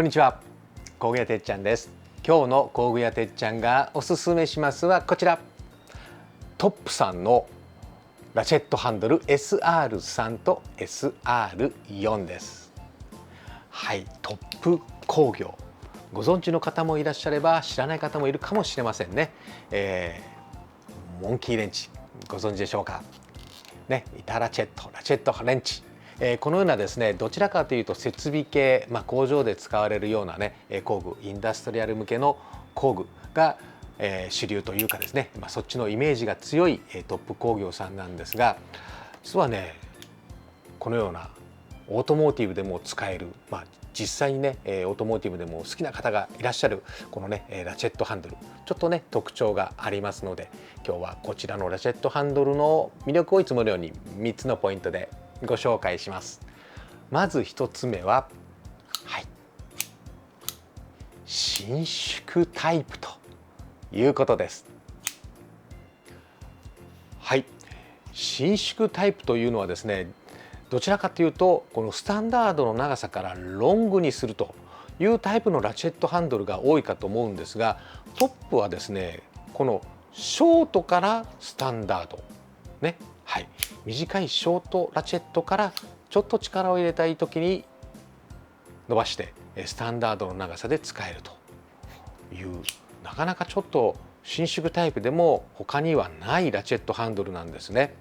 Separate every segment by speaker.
Speaker 1: こんにちは、工具屋てっちゃんです。今日の工具屋てっちゃんがおすすめしますはこちら、トップさんのラチェットハンドル SR3 と SR4 です。はい、トップ工業、ご存知の方もいらっしゃれば知らない方もいるかもしれませんね。モンキーレンチご存知でしょうかね。板ラチェットレンチ、このようなですね、どちらかというと設備系、工場で使われるようなね工具、インダストリアル向けの工具が、主流というかですね、そっちのイメージが強いトップ工業さんなんですが、実はねこのようなオートモーティブでも使える、実際にねオートモーティブでも好きな方がいらっしゃるこのねラチェットハンドル、ちょっとね特徴がありますので、今日はこちらのラチェットハンドルの魅力をいつものように3つのポイントでご紹介します。まず1つ目は、伸縮タイプということです。はい、伸縮タイプというのはですね、どちらかというとこのスタンダードの長さからロングにするというタイプのラチェットハンドルが多いかと思うんですが、トップはですねこのショートからスタンダードね、短いショートラチェットからちょっと力を入れたい時に伸ばしてスタンダードの長さで使えるという、なかなかちょっと伸縮タイプでも他にはないラチェットハンドルなんですね。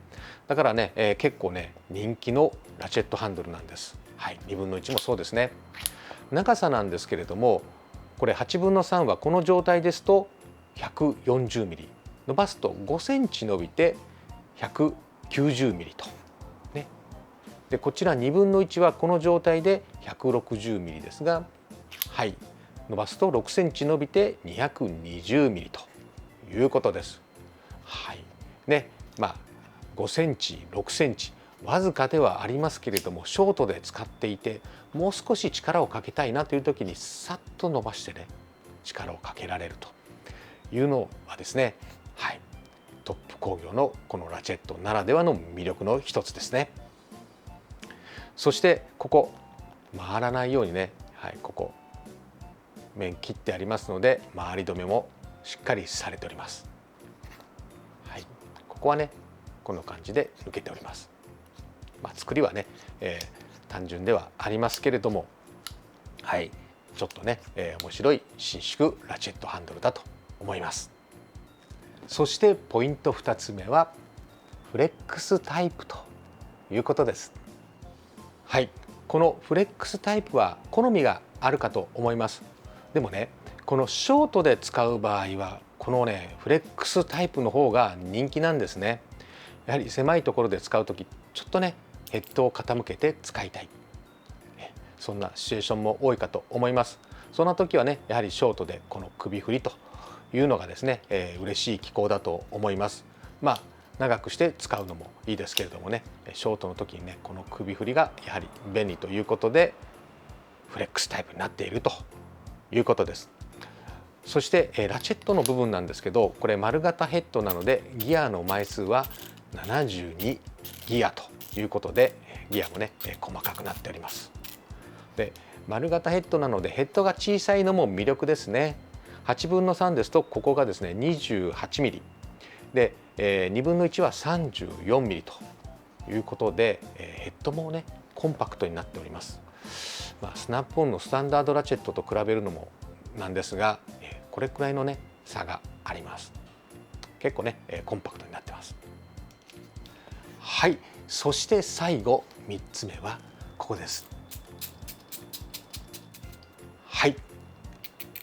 Speaker 1: だからね、結構ね人気のラチェットハンドルなんです。2分の1もそうですね。長さなんですけれども、これ8分の3はこの状態ですと140ミリ、伸ばすと5センチ伸びて190ミリとね。でこちら2分の1はこの状態で160ミリですが、伸ばすと6センチ伸びて220ミリということです。5センチ6センチわずかではありますけれども、ショートで使っていてもう少し力をかけたいなという時にさっと伸ばしてね力をかけられるというのはですね、トップ工業のこのラチェットならではの魅力の一つですね。そしてここ回らないようにね、ここ面切ってありますので回り止めもしっかりされております。ここはねこの感じで抜けております。作りはね、単純ではありますけれども、ちょっとね、面白い伸縮ラチェットハンドルだと思います。そしてポイント2つ目はフレックスタイプということです。このフレックスタイプは好みがあるかと思います。でもねこのショートで使う場合はこのねフレックスタイプの方が人気なんですね。やはり狭いところで使う時ちょっとねヘッドを傾けて使いたい、そんなシチュエーションも多いかと思います。そんな時はねやはりショートでこの首振りというのがですね、嬉しい機構だと思います。長くして使うのもいいですけれどもね、ショートの時にねこの首振りがやはり便利ということでフレックスタイプになっているということです。そしてラチェットの部分なんですけど、これ丸型ヘッドなのでギアの枚数は72ギアということでギアもね細かくなっております。で丸型ヘッドなのでヘッドが小さいのも魅力ですね。8分の3ですとここがですね28ミリで、2分の1は34ミリということでヘッドもねコンパクトになっております。スナップオンのスタンダードラチェットと比べるのもなんですが、これくらいのね差があります。結構ねコンパクトになってます。そして最後3つ目はここです。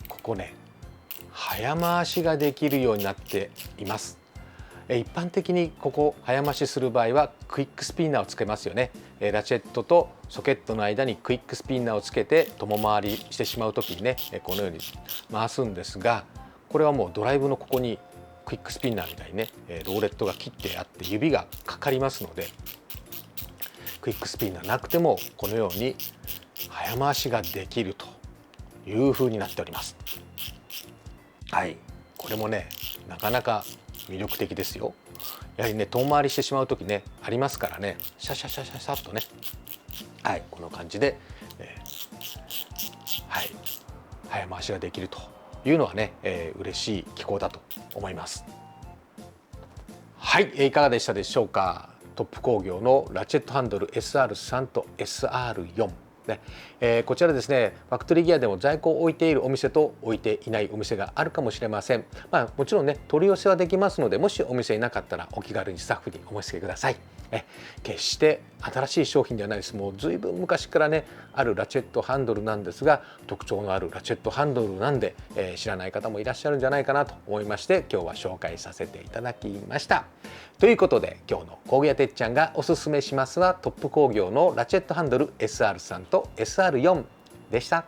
Speaker 1: ここね早回しができるようになっています。一般的にここ早回しする場合はクイックスピナーをつけますよね。ラチェットとソケットの間にクイックスピナーをつけて共回りしてしまう時にねこのように回すんですが、これはもうドライブのここにクイックスピナーみたいにねローレットが切ってあって指がかかりますので、クイックスピナーなくてもこのように早回しができるという風になっております。これもねなかなか魅力的ですよ。やはりね遠回りしてしまう時ねありますからね、シャシャシャシャシャっとねこの感じで、早回しができるというのはね、嬉しい機構だと思います。はい、いかがでしたでしょうか。トップ工業のラチェットハンドル SR3 と SR4ね、こちらですね、ファクトリーギアでも在庫を置いているお店と置いていないお店があるかもしれません。もちろんね、取り寄せはできますので、もしお店になかったらお気軽にスタッフにお申し付けください。決して新しい商品ではないです。もうずいぶん昔からねあるラチェットハンドルなんですが、特徴のあるラチェットハンドルなんで、知らない方もいらっしゃるんじゃないかなと思いまして、今日は紹介させていただきました。ということで、今日の工具屋てっちゃんがおすすめしますはトップ工業のラチェットハンドル SR3 と SR4 でした。